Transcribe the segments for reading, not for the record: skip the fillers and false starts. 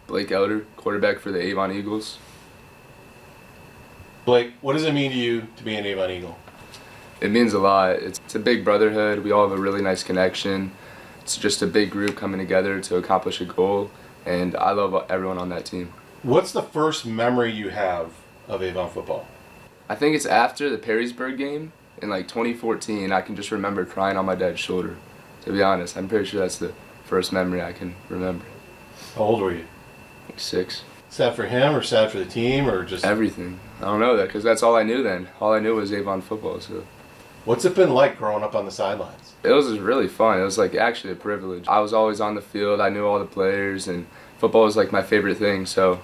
Blake Elder, quarterback for the Avon Eagles. Blake, what does it mean to you to be an Avon Eagle? It means a lot. It's a big brotherhood. We all have a really nice connection. It's just a big group coming together to accomplish a goal, and I love everyone on that team. What's the first memory you have of Avon football? I think it's after the Perrysburg game in like 2014. I can just remember crying on my dad's shoulder. To be honest, I'm pretty sure that's the first memory I can remember. How old were you? Like 6. Sad for him or sad for the team or just... Everything. I don't know that because that's all I knew then. All I knew was Avon football. So What's it been like growing up on the sidelines? it was just really fun. It was like actually a privilege. I was always on the field. I knew all the players, and football was like my favorite thing. So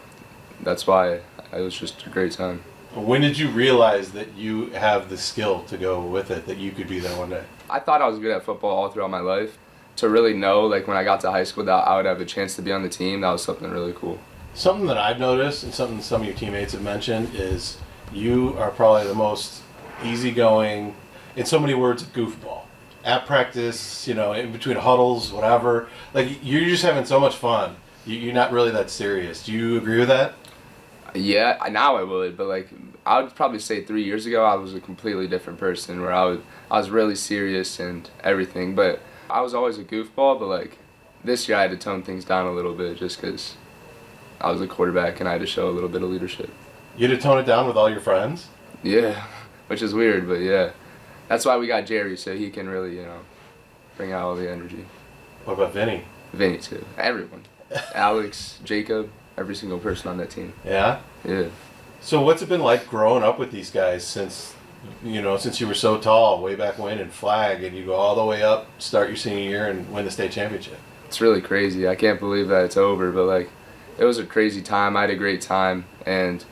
that's why it was just a great time. When did you realize that you have the skill to go with it, that you could be there one day? I thought I was good at football all throughout my life. To really know, like when I got to high school, that I would have a chance to be on the team, that was something really cool. Something that I've noticed and something some of your teammates have mentioned is you are probably the most easygoing, in so many words, a goofball. At practice, in between huddles, whatever. Like, you're just having so much fun. You're not really that serious. Do you agree with that? Yeah, now I would, but like I would probably say 3 years ago I was a completely different person where I was really serious and everything, but I was always a goofball, but like this year I had to tone things down a little bit just because I was a quarterback and I had to show a little bit of leadership. You had to tone it down with all your friends? Yeah, which is weird, but yeah. That's why we got Jerry, so he can really, bring out all the energy. What about Vinny? Vinny too. Everyone. Alex, Jacob, every single person on that team. Yeah? Yeah. So what's it been like growing up with these guys since you were so tall way back when in flag, and you go all the way up, start your senior year and win the state championship? It's really crazy. I can't believe that it's over, but like it was a crazy time. I had a great time, and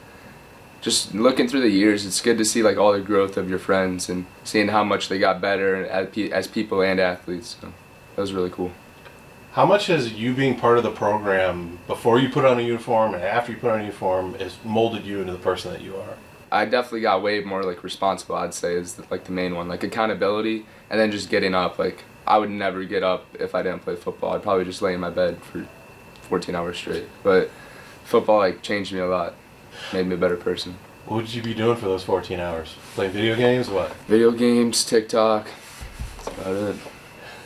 just looking through the years, it's good to see like all the growth of your friends and seeing how much they got better as people and athletes. So that was really cool. How much has you being part of the program before you put on a uniform and after you put on a uniform has molded you into the person that you are? I definitely got way more like responsible, I'd say, is like the main one. Like accountability and then just getting up. Like I would never get up if I didn't play football. I'd probably just lay in my bed for 14 hours straight. But football like changed me a lot, made me a better person. What would you be doing for those 14 hours? Playing video games? What? Video games, TikTok, that's about it.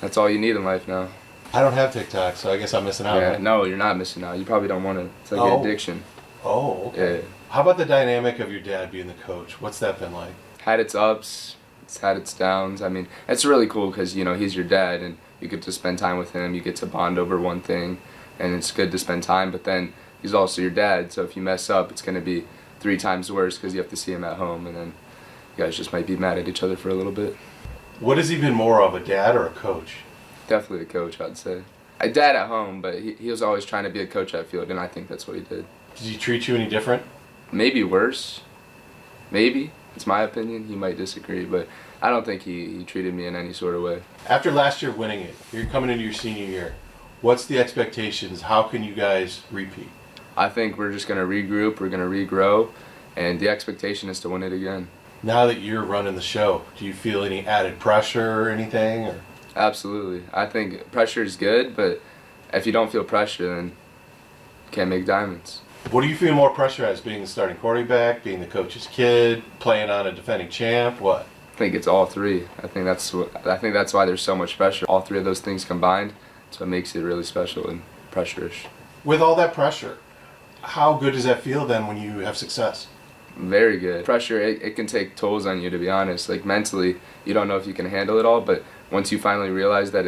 That's all you need in life now. I don't have TikTok, so I guess I'm missing out. Yeah, Right? no, you're not missing out. You probably don't want to. It's like an addiction. Oh, okay. Yeah. How about the dynamic of your dad being the coach? What's that been like? Had its ups, it's had its downs. I mean, it's really cool because, he's your dad and you get to spend time with him. You get to bond over one thing and it's good to spend time. But then he's also your dad, so if you mess up, it's going to be 3 times worse because you have to see him at home. And then you guys just might be mad at each other for a little bit. What has he been more of, a dad or a coach? Definitely a coach, I'd say. A dad at home, but he was always trying to be a coach at field, and I think that's what he did. Does he treat you any different? Maybe worse. Maybe. It's my opinion. He might disagree, but I don't think he treated me in any sort of way. After last year winning it, you're coming into your senior year. What's the expectations? How can you guys repeat? I think we're just going to regroup, we're going to regrow, and the expectation is to win it again. Now that you're running the show, do you feel any added pressure or anything? Or? Absolutely. I think pressure is good, but if you don't feel pressure, then you can't make diamonds. What do you feel more pressure as, being the starting quarterback, being the coach's kid, playing on a defending champ? What? I think it's all three. I think that's why there's so much pressure. All three of those things combined, that's what makes it really special and pressure-ish. With all that pressure, how good does that feel then when you have success? Very good. Pressure, it can take tolls on you, to be honest. Like mentally, you don't know if you can handle it all, but once you finally realize that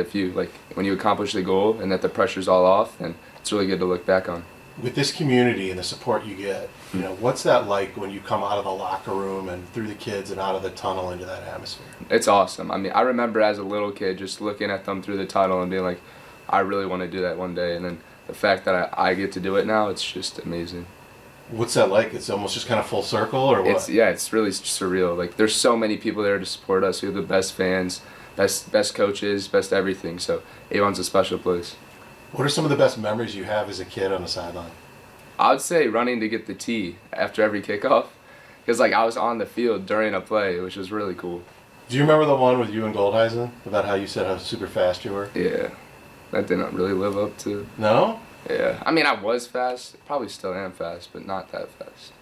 when you accomplish the goal and that the pressure's all off, then it's really good to look back on. With this community and the support you get, what's that like when you come out of the locker room and through the kids and out of the tunnel into that atmosphere? It's awesome. I mean, I remember as a little kid just looking at them through the tunnel and being like, I really want to do that one day. And then the fact that I get to do it now, it's just amazing. What's that like? It's almost just kind of full circle, or what? It's really surreal. Like, there's so many people there to support us. We have the best fans, best coaches, best everything. So Avon's a special place. What are some of the best memories you have as a kid on the sideline? I would say running to get the tee after every kickoff, because I was on the field during a play, which was really cool. Do you remember the one with you and Goldheisen about how you said how super fast you were? Yeah, that didn't really live up to. No? Yeah, I mean, I was fast. Probably still am fast, but not that fast.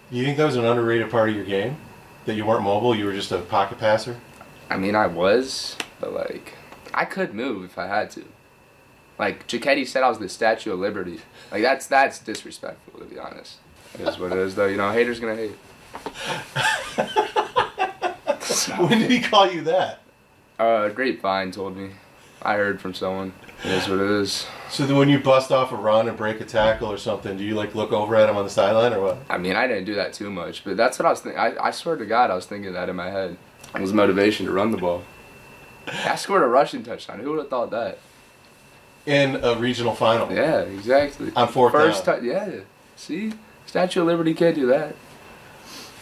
You think that was an underrated part of your game? That you weren't mobile, you were just a pocket passer? I mean, I was, but like, I could move if I had to. Like Giacchetti said, I was the Statue of Liberty. Like that's disrespectful, to be honest. It is what it is, though. You know, haters gonna hate. When did he call you that? Grapevine told me. I heard from someone. It is what it is. So then when you bust off a run and break a tackle or something, do you like look over at him on the sideline or what? I mean, I didn't do that too much, but that's what I was thinking. I swear to God, I was thinking that in my head. It was motivation to run the ball. I scored a rushing touchdown. Who would have thought that? In a regional final. Yeah, exactly. On fourth down. Yeah. See? Statue of Liberty can't do that.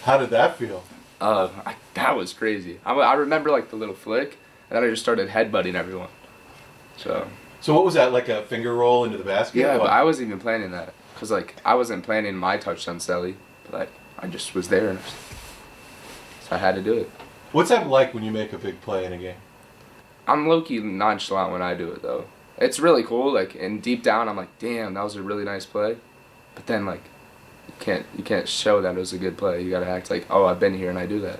How did that feel? That was crazy. I remember like the little flick, and then I just started headbutting everyone. So what was that, like a finger roll into the basket? Yeah, but I wasn't even planning that. Because like, I wasn't planning my touchdown celly. But like, I just was there. So I had to do it. What's that like when you make a big play in a game? I'm low-key nonchalant when I do it, though. It's really cool, like, and deep down, I'm like, damn, that was a really nice play. But then, like, you can't show that it was a good play. You gotta act like, oh, I've been here and I do that.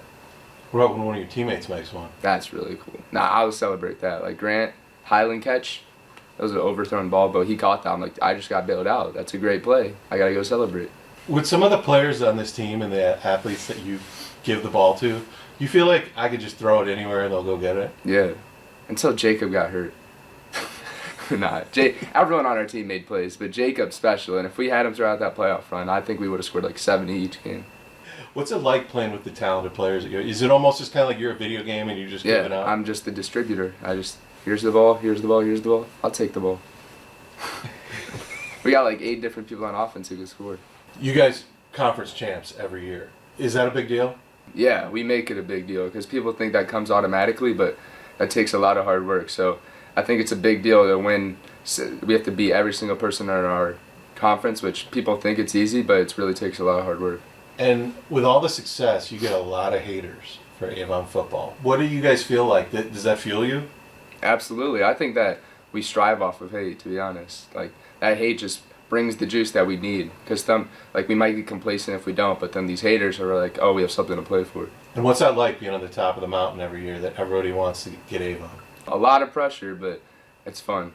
What about when one of your teammates makes one? That's really cool. Nah, I would celebrate that. Like, Grant, Highland catch, that was an overthrown ball, but he caught that. I'm like, I just got bailed out. That's a great play. I gotta go celebrate. With some of the players on this team and the athletes that you give the ball to, you feel like I could just throw it anywhere and they'll go get it? Yeah. Until Jacob got hurt. Everyone on our team made plays, but Jacob's special, and if we had him throughout that playoff run, I think we would have scored like 70 each game. What's it like playing with the talented players? Is it almost just kind of like you're a video game and you just give it out? I'm just the distributor. Here's the ball, here's the ball, here's the ball. I'll take the ball. We got like 8 different people on offense who can score. You guys conference champs every year. Is that a big deal? Yeah, we make it a big deal because people think that comes automatically, but that takes a lot of hard work. So I think it's a big deal to win. We have to beat every single person in our conference, which people think it's easy, but it really takes a lot of hard work. And with all the success, you get a lot of haters for Avon football. What do you guys feel like? Does that fuel you? Absolutely. I think that we strive off of hate, to be honest. Like, that hate just brings the juice that we need. Because we might get complacent if we don't, but then these haters are like, oh, we have something to play for. And what's that like, being on the top of the mountain every year that everybody wants to get Avon? A lot of pressure, but it's fun.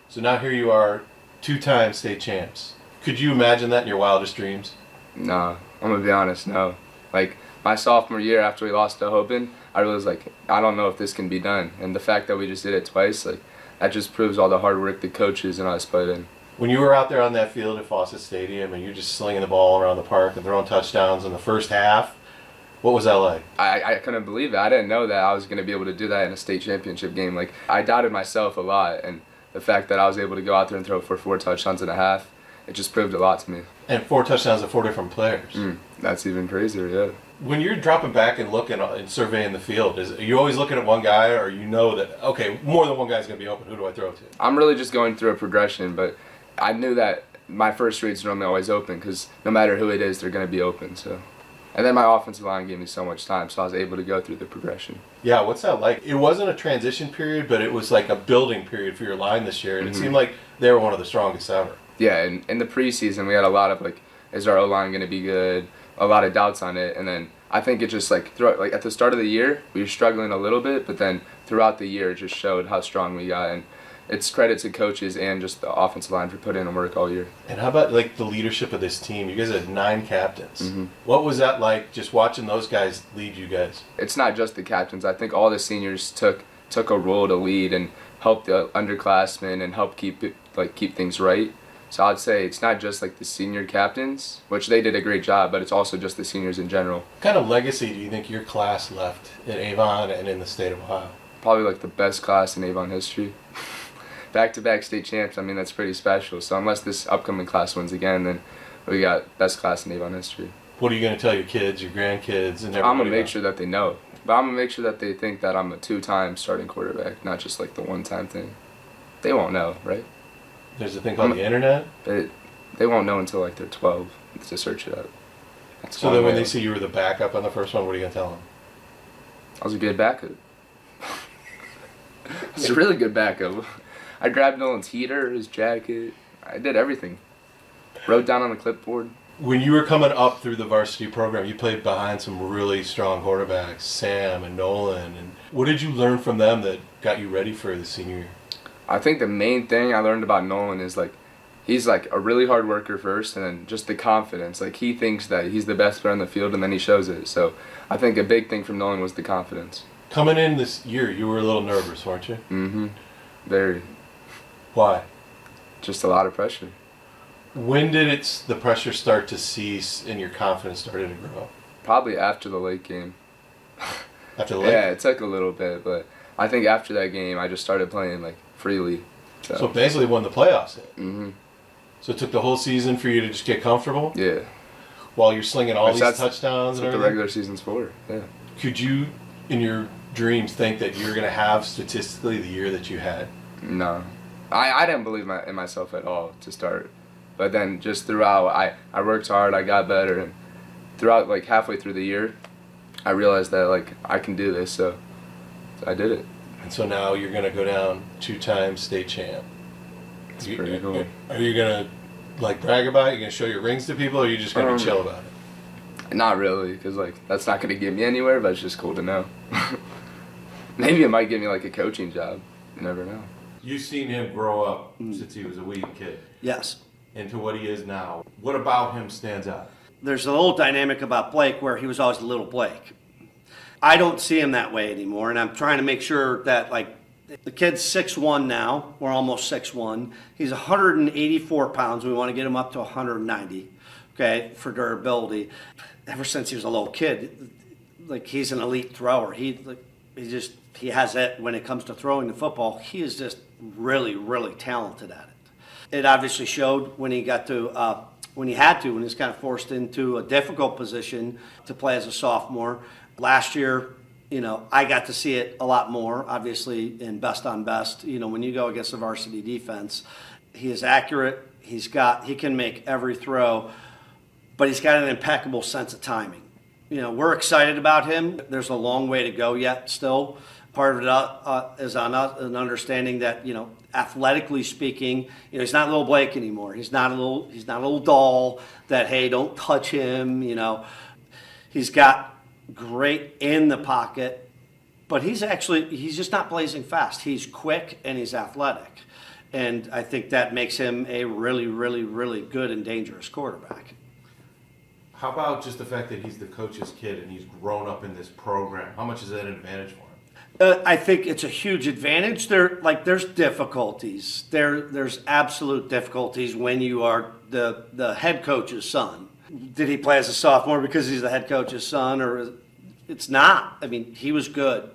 So now here you are, 2-time state champs. Could you imagine that in your wildest dreams? Nah, I'm going to be honest, no. Like, my sophomore year after we lost to Hopen, I was like, I don't know if this can be done. And the fact that we just did it twice, like, that just proves all the hard work the coaches and us put in. When you were out there on that field at Fawcett Stadium and you're just slinging the ball around the park and throwing touchdowns in the first half, what was that like? I couldn't believe it. I didn't know that I was going to be able to do that in a state championship game. Like, I doubted myself a lot, and the fact that I was able to go out there and throw for 4 touchdowns and a half, it just proved a lot to me. And 4 touchdowns to 4 different players. That's even crazier, yeah. When you're dropping back and looking and surveying the field, are you always looking at one guy, or you know that, okay, more than one guy's going to be open, who do I throw to? I'm really just going through a progression, but I knew that my first reads are normally always open because no matter who it is, they're going to be open. So, and then my offensive line gave me so much time, so I was able to go through the progression. Yeah, what's that like? It wasn't a transition period, but it was like a building period for your line this year, and it seemed like they were one of the strongest ever. Yeah, and in the preseason, we had a lot of, like, is our O-line going to be good? A lot of doubts on it, and then I think it just, like, at the start of the year, we were struggling a little bit, but then throughout the year, it just showed how strong we got, and it's credit to coaches and just the offensive line for putting in work all year. And how about, like, the leadership of this team? You guys had 9 captains. What was that like, just watching those guys lead you guys? It's not just the captains. I think all the seniors took a role to lead and help the underclassmen and help keep things right. So I'd say it's not just like the senior captains, which they did a great job, but it's also just the seniors in general. What kind of legacy do you think your class left at Avon and in the state of Ohio? Probably like the best class in Avon history. Back-to-back state champs, I mean, that's pretty special. So unless this upcoming class wins again, then we got best class in Avon history. What are you going to tell your kids, your grandkids, and everybody? I'm going to make sure that they know. But I'm going to make sure that they think that I'm a 2-time starting quarterback, not just like the 1-time thing. They won't know, right? There's a thing called the internet? They won't know until like they're 12 to search it up. So then when they see you were the backup on the first one, what are you going to tell them? I was a good backup. I was a really good backup. I grabbed Nolan's heater, his jacket. I did everything. Wrote down on the clipboard. When you were coming up through the varsity program, you played behind some really strong quarterbacks, Sam and Nolan. And what did you learn from them that got you ready for the senior year? I think the main thing I learned about Nolan is like he's like a really hard worker first, and then just the confidence. Like he thinks that he's the best player on the field, and then he shows it. So I think a big thing from Nolan was the confidence. Coming in this year, you were a little nervous, weren't you? Mm-hmm. Very. Why? Just a lot of pressure. When did the pressure start to cease and your confidence started to grow? Probably after the late game. After the late Yeah, it took a little bit, but I think after that game, I just started playing like freely. So basically when the playoffs hit. Mm-hmm. So it took the whole season for you to just get comfortable? Yeah. While you're slinging all these touchdowns That's and what everything? the regular season's for. Yeah. Could you, in your dreams, think that you're going to have statistically the year that you had? No. I didn't believe in myself at all to start. But then just throughout, I worked hard, I got better, and throughout, like halfway through the year, I realized that like I can do this, so I did it. And so now you're going to go down 2-time state champ. It's pretty cool. Are you going to like brag about it? You going to show your rings to people, or are you just going to be chill about it? Not really, because like that's not going to get me anywhere, but it's just cool to know. Maybe it might give me like a coaching job. You never know. You've seen him grow up since he was a wee kid Yes. into what he is now. What about him stands out? There's a little dynamic about Blake where he was always little Blake. I don't see him that way anymore, and I'm trying to make sure that, like, the kid's 6'1" now. We're almost 6'1". He's 184 pounds. We want to get him up to 190, okay, for durability. Ever since he was a little kid, like, he's an elite thrower. He has it when it comes to throwing the football. He is just really, really talented at it. It obviously showed when he got to, when he was kind of forced into a difficult position to play as a sophomore. Last year, I got to see it a lot more, obviously, in best on best. When you go against the varsity defense, he is accurate. He can make every throw, but he's got an impeccable sense of timing. We're excited about him. There's a long way to go yet still. Part of it is on us, an understanding that, athletically speaking, he's not little Blake anymore. He's not a little doll that, hey, don't touch him. He's got great in the pocket, but he's just not blazing fast. He's quick and he's athletic. And I think that makes him a really, really, really good and dangerous quarterback. How about just the fact that he's the coach's kid and he's grown up in this program? How much is that an advantage for him? I think it's a huge advantage. There's difficulties. There's absolute difficulties when you are the head coach's son. Did he play as a sophomore because he's the head coach's son, or it's not? I mean, he was good.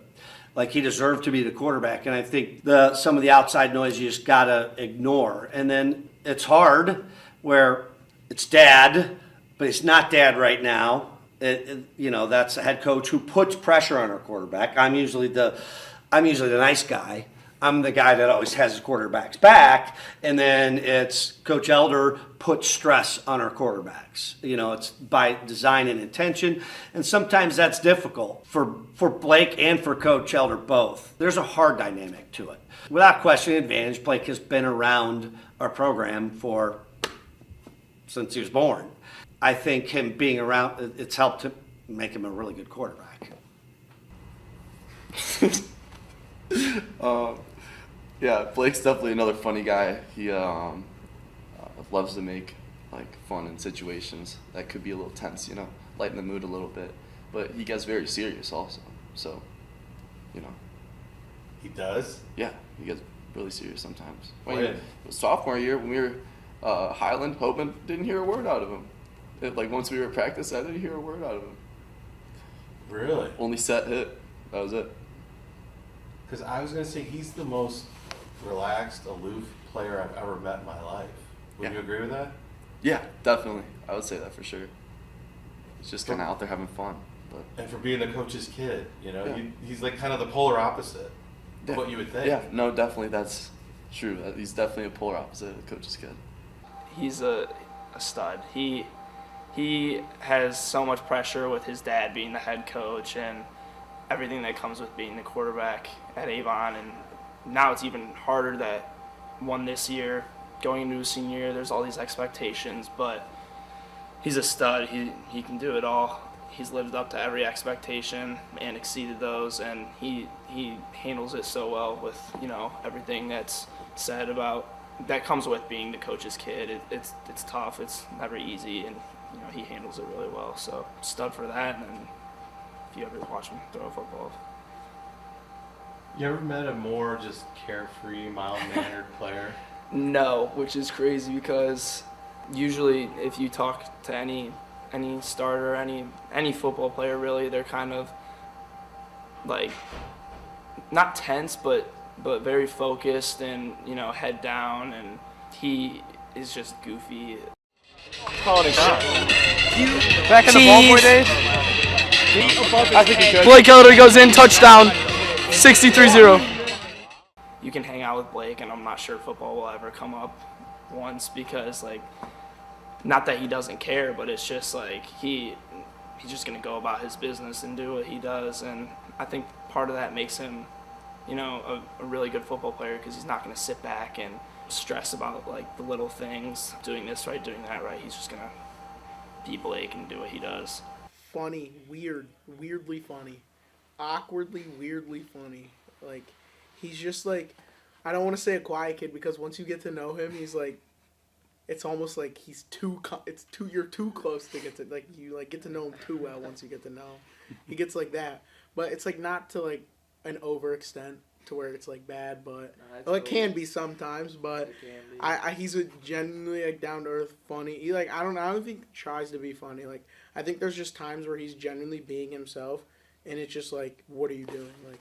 Like, he deserved to be the quarterback, and I think some of the outside noise you just gotta ignore. And then it's hard where it's dad, but it's not dad right now. That's a head coach who puts pressure on our quarterback. I'm usually the nice guy. I'm the guy that always has his quarterback's back, and then it's Coach Elder puts stress on our quarterbacks. It's by design and intention, and sometimes that's difficult for Blake and for Coach Elder both. There's a hard dynamic to it. Without question, advantage. Blake has been around our program since he was born. I think him being around, it's helped to make him a really good quarterback. Yeah, Blake's definitely another funny guy. He loves to make like fun in situations that could be a little tense, lighten the mood a little bit. But he gets very serious also. So, He does? yeah, he gets really serious sometimes. When? Sophomore year, when we were Highland, Hoban, didn't hear a word out of him. Once we were at practice, I didn't hear a word out of him. Really? Only set hit. That was it. Because I was going to say he's the most relaxed, aloof player I've ever met in my life. Would Yeah. you agree with that? Yeah, definitely. I would say that for sure. He's just kind of out there having fun. But And for being the coach's kid, Yeah. he's like kind of the polar opposite yeah. of what you would think. Yeah, no, definitely that's true. He's definitely a polar opposite of the coach's kid. He's a stud. He has so much pressure with his dad being the head coach and everything that comes with being the quarterback at Avon, and now it's even harder that one this year going into his senior year, there's all these expectations, but he's a stud. He can do it all. He's lived up to every expectation and exceeded those, and he handles it so well with, you know, everything that's said about that comes with being the coach's kid. It's tough. It's never easy, and you know he handles it really well. So stud for that. And if you ever watch him throw a football, You ever met a more just carefree, mild-mannered player? no, which is crazy because usually if you talk to any starter, any football player really, they're kind of like not tense, but very focused and, you know, head down, and he is just goofy. Quality shot. Back in the ball boy days? I think he could. Blake Elder goes in, touchdown, 63-0. You can hang out with Blake, and I'm not sure football will ever come up once because, like, not that he doesn't care, but it's just like he's just going to go about his business and do what he does, and I think part of that makes him, you know, a really good football player because he's not going to sit back and stress about like the little things, doing this right, doing that right. He's just going to be Blake and do what he does. Funny, weirdly funny, awkwardly, weirdly funny. Like, he's just like, I don't want to say a quiet kid because once you get to know him, he's like, it's almost like you're too close to get to, like, you like get to know him too well once you get to know him. He gets like that, but it's like not to like an overextent to where it's like bad, but it can be sometimes. But he's a genuinely like down to earth, funny. He like I don't think he tries to be funny. Like I think there's just times where he's genuinely being himself, and it's just like, what are you doing? Like,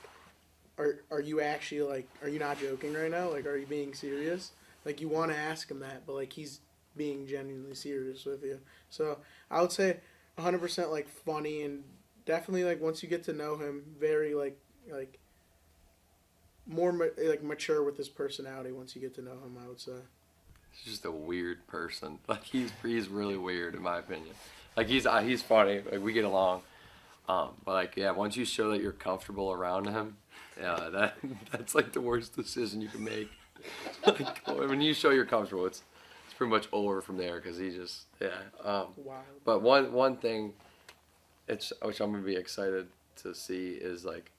are you actually like, are you not joking right now? Like, are you being serious? Like you want to ask him that, but like he's being genuinely serious with you. So I would say 100% like funny, and definitely like once you get to know him, very like more like mature with his personality once you get to know him, I would say. He's just a weird person. Like he's really weird in my opinion. Like he's funny. Like we get along. But like yeah, once you show that you're comfortable around him, yeah, that's like the worst decision you can make. Like when you show you're comfortable, it's pretty much over from there because he just Wild. But one thing, which I'm gonna be excited to see is like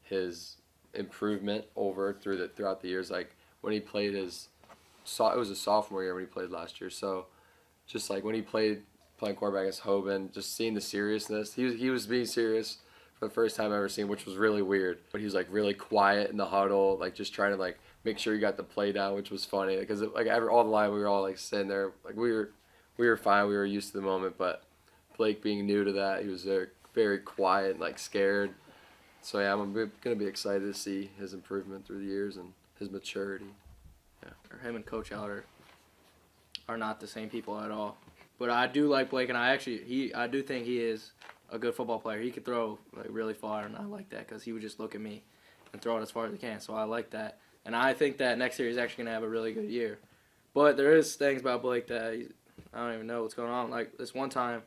his improvement throughout the years. Like when he played it was a sophomore year when he played last year. So just like when he playing quarterback against Hoban, just seeing the seriousness. He was being serious for the first time I ever seen, which was really weird. But he was like really quiet in the huddle, like just trying to like make sure you got the play down, which was funny because like all the line we were all like sitting there, like we were fine, we were used to the moment. But Blake being new to that, he was very quiet and like scared. So yeah, I'm gonna be excited to see his improvement through the years and his maturity. Yeah. Him and Coach Elder are not the same people at all. But I do like Blake, and I do think he is a good football player. He could throw like really far, and I like that because he would just look at me and throw it as far as he can. So I like that, and I think that next year he's actually gonna have a really good year. But there is things about Blake that I don't even know what's going on. Like this one time,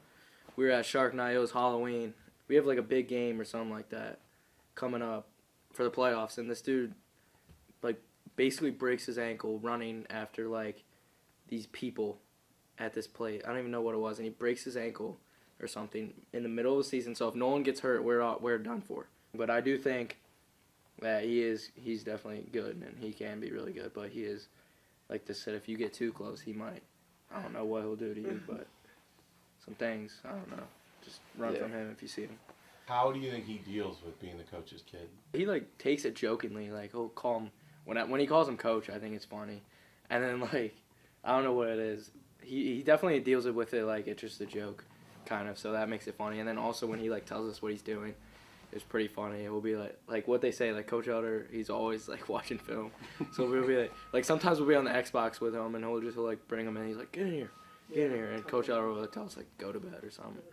we were at Shark Night. It was Halloween. We have like a big game or something like that coming up for the playoffs, and this dude like basically breaks his ankle running after like these people at this plate. I don't even know what it was, and he breaks his ankle or something in the middle of the season. So if no one gets hurt, we're done for. But I do think that he's definitely good, and he can be really good. But he is, like they said, if you get too close, he might. I don't know what he'll do to you, but some things, I don't know. Just run from him if you see him. How do you think he deals with being the coach's kid? He like takes it jokingly. Like he'll call him when he calls him coach. I think it's funny, and then like I don't know what it is. He definitely deals with it like it's just a joke, kind of. So that makes it funny. And then also when he like tells us what he's doing, it's pretty funny. It will be like what they say. Like Coach Elder, he's always like watching film. So we'll be like sometimes we'll be on the Xbox with him, and he'll like bring him in. He's like, get in here, and Coach Elder will tell us like go to bed or something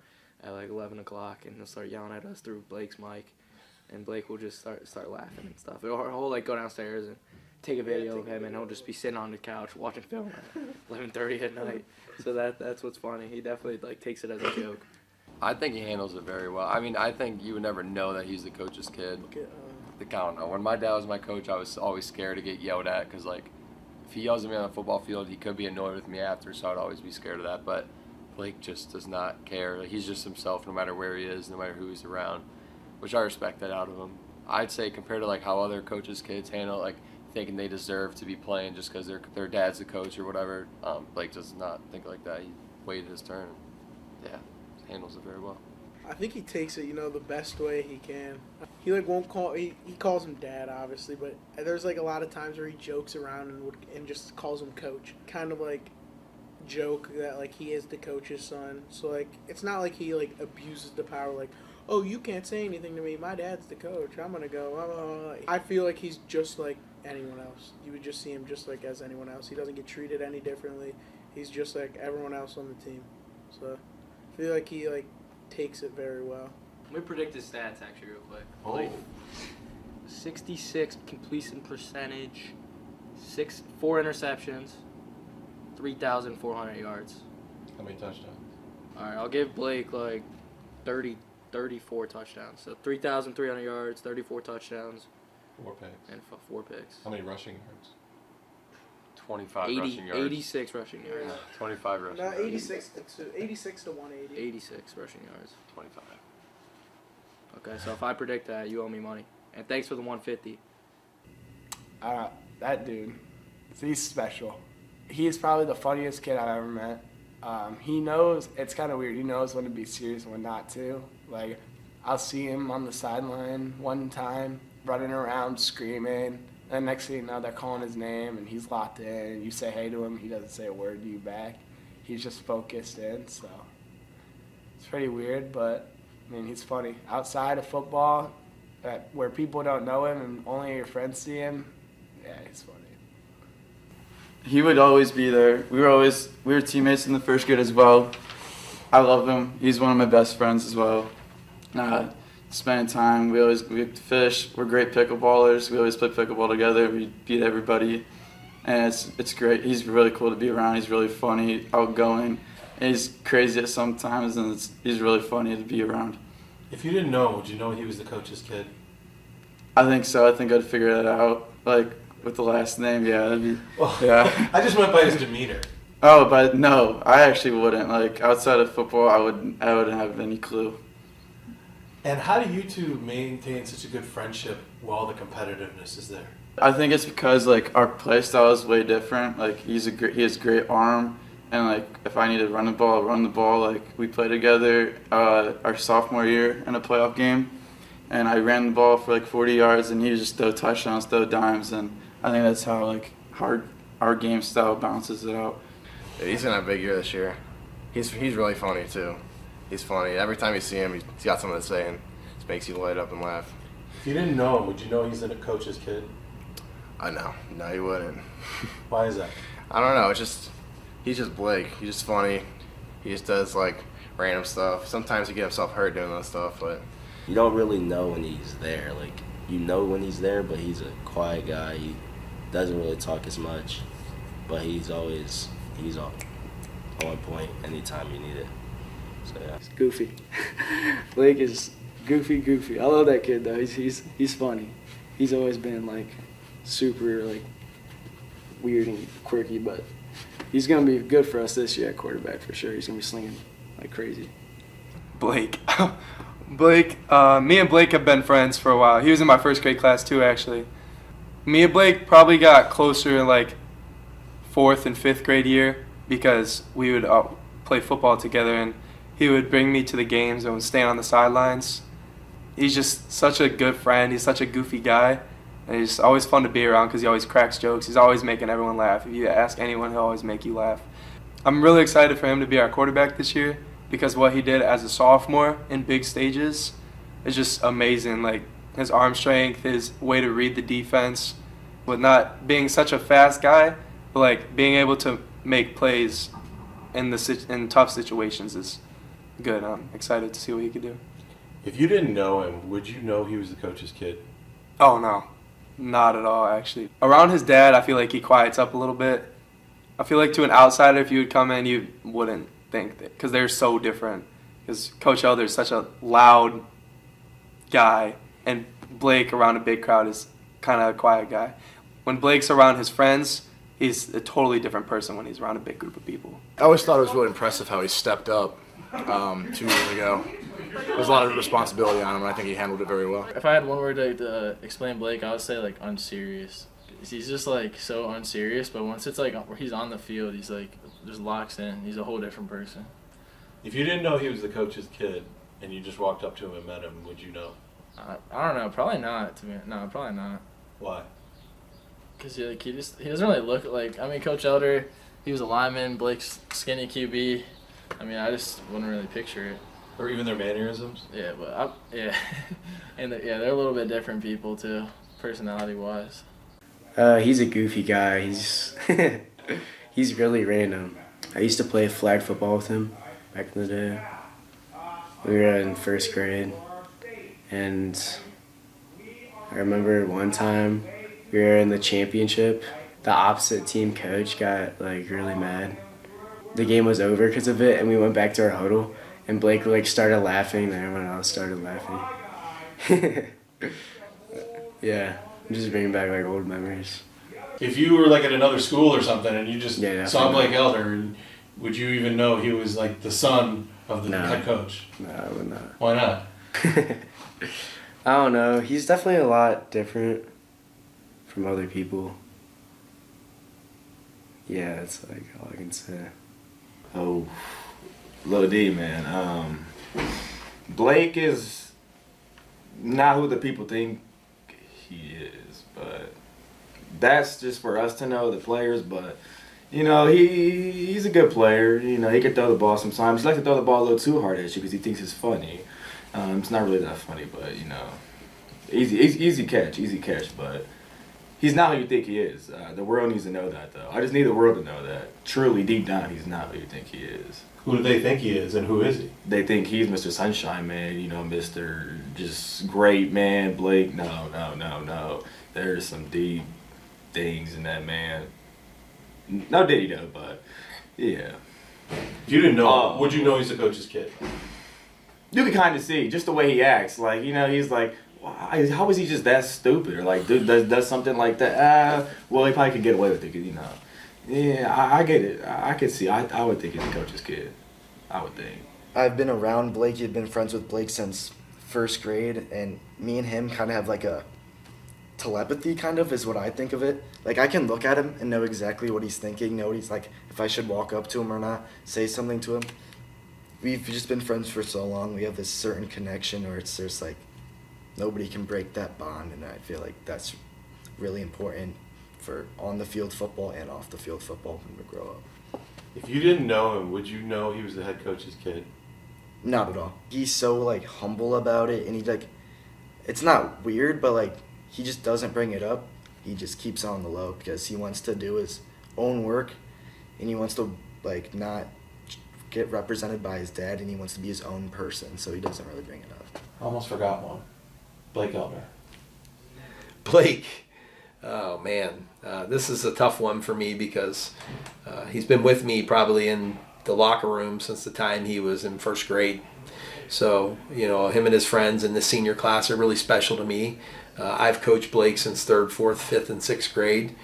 at like 11 o'clock, and he'll start yelling at us through Blake's mic, and Blake will just start laughing and stuff. Or he'll like go downstairs and take a video of him, and he'll just be sitting on the couch watching film at 11:30 at night. So that's what's funny. He definitely like takes it as a joke. I think he handles it very well. I mean, I think you would never know that he's the coach's kid. I don't know. When my dad was my coach, I was always scared to get yelled at because like if he yells at me on the football field, he could be annoyed with me after, so I'd always be scared of that. But Blake just does not care. Like, he's just himself no matter where he is, no matter who he's around, which I respect that out of him. I'd say compared to like how other coaches' kids handle it, like thinking they deserve to be playing just because their dad's the coach or whatever, Blake does not think like that. He waited his turn. Yeah, handles it very well. I think he takes it, the best way he can. He won't call. He calls him dad, obviously, but there's a lot of times where he jokes around and just calls him coach. Kind of joke that he is the coach's son. So it's not like he abuses the power. Oh, you can't say anything to me. My dad's the coach. I'm gonna go. I feel like he's just like anyone else. You would just see him just as anyone else. He doesn't get treated any differently. He's just like everyone else on the team. So I feel like he takes it very well. Let me predict his stats actually real quick. Oh. 66 completion percentage, 4 interceptions, 3,400 yards. How many touchdowns? All right, I'll give Blake 34 touchdowns. So 3,300 yards, 34 touchdowns, 4 picks. and 4 picks. How many rushing yards? 25 rushing yards. 86 rushing yards. 25 rushing No, yards. 86 to 180. 86 rushing yards. 25. Okay, so if I predict that, you owe me money. And thanks for the 150. That dude, he's special. He's probably the funniest kid I've ever met. He knows, it's kind of weird, he knows when to be serious and when not to. I'll see him on the sideline one time, running around, screaming. And next thing you know, they're calling his name, and he's locked in. And you say hey to him, he doesn't say a word to you back. He's just focused in, so it's pretty weird, but, he's funny. Outside of football, where people don't know him and only your friends see him, yeah, he's funny. He would always be there. We were teammates in the first grade as well. I love him. He's one of my best friends as well. Spending time, we fish. We're great pickleballers. We always play pickleball together. We beat everybody, and it's great. He's really cool to be around. He's really funny, outgoing, and he's crazy at some times, and he's really funny to be around. If you didn't know, would you know he was the coach's kid? I think so. I think I'd figure that out, with the last name. Yeah, that'd be. Yeah. I just went by his demeanor. Oh, but no, I actually wouldn't. Outside of football, I wouldn't have any clue. And how do you two maintain such a good friendship while the competitiveness is there? I think it's because our play style is way different. He has great arm, and if I need to run the ball, I'll run the ball. We played together our sophomore year in a playoff game, and I ran the ball for 40 yards, and he just throw touchdowns, throw dimes, and I think that's how our game style balances it out. He's gonna have a big year this year. He's really funny too. He's funny. Every time you see him, he's got something to say, and it just makes you light up and laugh. If you didn't know him, would you know he's a coach's kid? I know. No, he wouldn't. Why is that? I don't know. He's just Blake. He's just funny. He just does random stuff. Sometimes he gets himself hurt doing that stuff, but you don't really know when he's there. You know when he's there, but he's a quiet guy. He doesn't really talk as much, but he's on point anytime you need it. So yeah. He's goofy. Blake is goofy. I love that kid though. He's funny. He's always been super weird and quirky, but he's gonna be good for us this year at quarterback for sure. He's gonna be slinging like crazy. Blake. Me and Blake have been friends for a while. He was in my first grade class too, actually. Me and Blake probably got closer in 4th and 5th grade year because we would play football together, and he would bring me to the games and would stand on the sidelines. He's just such a good friend. He's such a goofy guy, and he's always fun to be around because he always cracks jokes. He's always making everyone laugh. If you ask anyone, he'll always make you laugh. I'm really excited for him to be our quarterback this year because what he did as a sophomore in big stages is just amazing. His arm strength, his way to read the defense, with not being such a fast guy, but being able to make plays in tough situations is good. I'm excited to see what he could do. If you didn't know him, would you know he was the coach's kid? Oh, no. Not at all, actually. Around his dad, I feel like he quiets up a little bit. I feel like to an outsider, if you would come in, you wouldn't think that, because they're so different. Because Coach Elder is such a loud guy, and Blake around a big crowd is kind of a quiet guy. When Blake's around his friends, he's a totally different person when he's around a big group of people. I always thought it was really impressive how he stepped up 2 years ago. There's a lot of responsibility on him, and I think he handled it very well. If I had one word to explain Blake, I would say like unserious. He's just like so unserious, but once it's like he's on the field, he's like just locks in. He's a whole different person. If you didn't know he was the coach's kid and you just walked up to him and met him, would you know? I don't know. Probably not. No, probably not. Why? Because he doesn't really look like. I mean, Coach Elder, he was a lineman. Blake's skinny QB. I mean, I just wouldn't really picture it. Or even their mannerisms? Yeah, but and they're a little bit different people too, personality-wise. He's a goofy guy. He's really random. I used to play flag football with him back in the day. We were in first grade, and I remember one time we were in the championship. The opposite team coach got like really mad. The game was over because of it, and we went back to our huddle, and Blake like started laughing, and everyone else started laughing. Yeah, just bringing back like old memories. If you were like at another school or something and you just saw Blake not. Elder, would you even know he was like the son of the head coach? No, I would not. Why not? I don't know. He's definitely a lot different from other people. Yeah, that's like all I can say. Oh, Lil D, man. Blake is not who the people think he is, but that's just for us to know, the players. But you know, he's a good player. You know, he can throw the ball sometimes. He likes to throw the ball a little too hard at you because he thinks it's funny. It's not really that funny, but you know, easy catch. But he's not who you think he is. The world needs to know that, though. I just need the world to know that. Truly, deep down, he's not who you think he is. Who do they think he is, and who is he? They think he's Mr. Sunshine Man, you know, Mr. just great man, Blake. No. There's some deep things in that man. No diddy though, but yeah. If you didn't know, would you know he's the coach's kid? You can kind of see just the way he acts. Like, you know, he's like, how is he just that stupid? Or like, does something like that? Well, he probably could get away with it, 'cause, you know. Yeah, I get it. I could see. I would think he's the coach's kid. I would think. I've been around Blake. You've been friends with Blake since first grade, and me and him kind of have like a telepathy, kind of, is what I think of it. Like, I can look at him and know exactly what he's thinking, know what he's like, if I should walk up to him or not, say something to him. We've just been friends for so long. We have this certain connection where it's just like nobody can break that bond, and I feel like that's really important for on the field football and off the field football when we grow up. If you didn't know him, would you know he was the head coach's kid? Not at all. He's so like humble about it, and he like, it's not weird, but like he just doesn't bring it up. He just keeps on the low because he wants to do his own work, and he wants to like not get represented by his dad, and he wants to be his own person, so he doesn't really bring it up. Almost forgot one. Blake Elder. Blake. Oh man, this is a tough one for me because he's been with me probably in the locker room since the time he was in first grade. So, you know, him and his friends in the senior class are really special to me. I've coached Blake since 3rd, 4th, 5th, and 6th grade.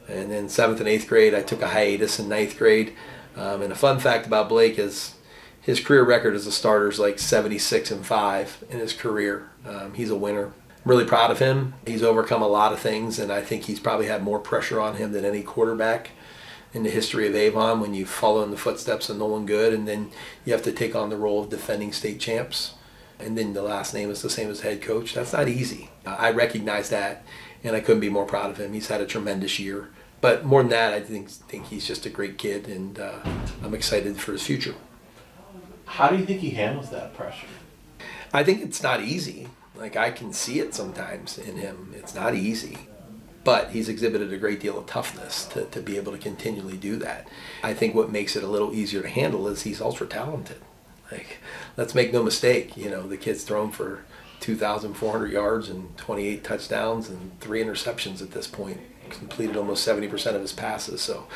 And then 7th and 8th grade, I took a hiatus in 9th grade. And a fun fact about Blake is his career record as a starter is like 76-5 in his career. He's a winner. I'm really proud of him. He's overcome a lot of things, and I think he's probably had more pressure on him than any quarterback in the history of Avon when you follow in the footsteps of Nolan Good, and then you have to take on the role of defending state champs. And then the last name is the same as head coach. That's not easy. I recognize that, and I couldn't be more proud of him. He's had a tremendous year. But more than that, I think he's just a great kid, and I'm excited for his future. How do you think he handles that pressure? I think it's not easy. Like, I can see it sometimes in him. It's not easy. But he's exhibited a great deal of toughness to be able to continually do that. I think what makes it a little easier to handle is he's ultra talented. Like, let's make no mistake, you know, the kid's thrown for 2,400 yards and 28 touchdowns and 3 interceptions at this point. Completed almost 70% of his passes. So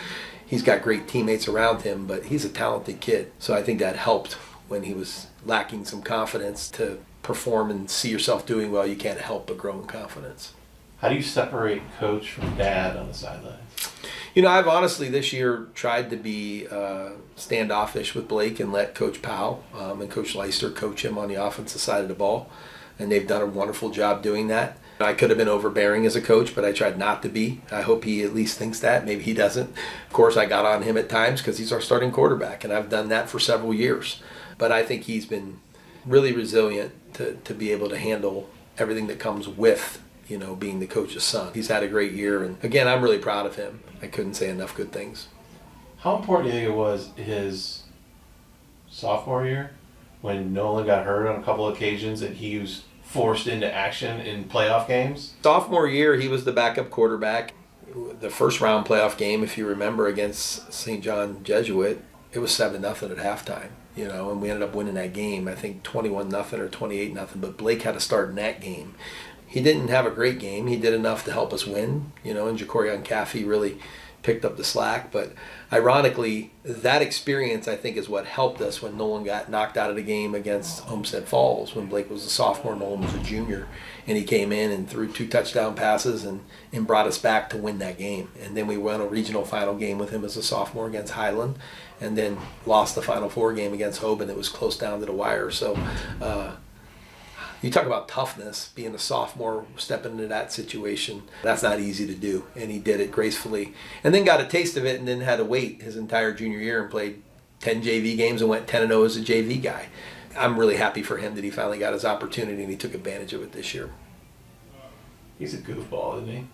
he's got great teammates around him, but he's a talented kid. So I think that helped when he was lacking some confidence to perform and see yourself doing well. You can't help but grow in confidence. How do you separate coach from dad on the sidelines? You know, I've honestly this year tried to be standoffish with Blake and let Coach Powell and Coach Leister coach him on the offensive side of the ball, and they've done a wonderful job doing that. I could have been overbearing as a coach, but I tried not to be. I hope he at least thinks that. Maybe he doesn't. Of course, I got on him at times because he's our starting quarterback, and I've done that for several years. But I think he's been really resilient to be able to handle everything that comes with, you know, being the coach's son. He's had a great year, and again, I'm really proud of him. I couldn't say enough good things. How important do you think it was his sophomore year when Nolan got hurt on a couple of occasions and he was forced into action in playoff games? Sophomore year, he was the backup quarterback. The first round playoff game, if you remember, against St. John Jesuit, it was 7-0 at halftime, you know, and we ended up winning that game, I think 21-0 or 28-0, but Blake had to start in that game. He didn't have a great game. He did enough to help us win, you know, and Jacorian Caffey really picked up the slack. But ironically, that experience, I think, is what helped us when Nolan got knocked out of the game against Homestead Falls, when Blake was a sophomore, Nolan was a junior, and he came in and threw 2 touchdown passes and brought us back to win that game. And then we won a regional final game with him as a sophomore against Highland, and then lost the Final Four game against Hoban. It was close down to the wire. So you talk about toughness, being a sophomore, stepping into that situation. That's not easy to do, and he did it gracefully. And then got a taste of it and then had to wait his entire junior year and played 10 JV games and went 10-0 as a JV guy. I'm really happy for him that he finally got his opportunity and he took advantage of it this year. He's a goofball, isn't he?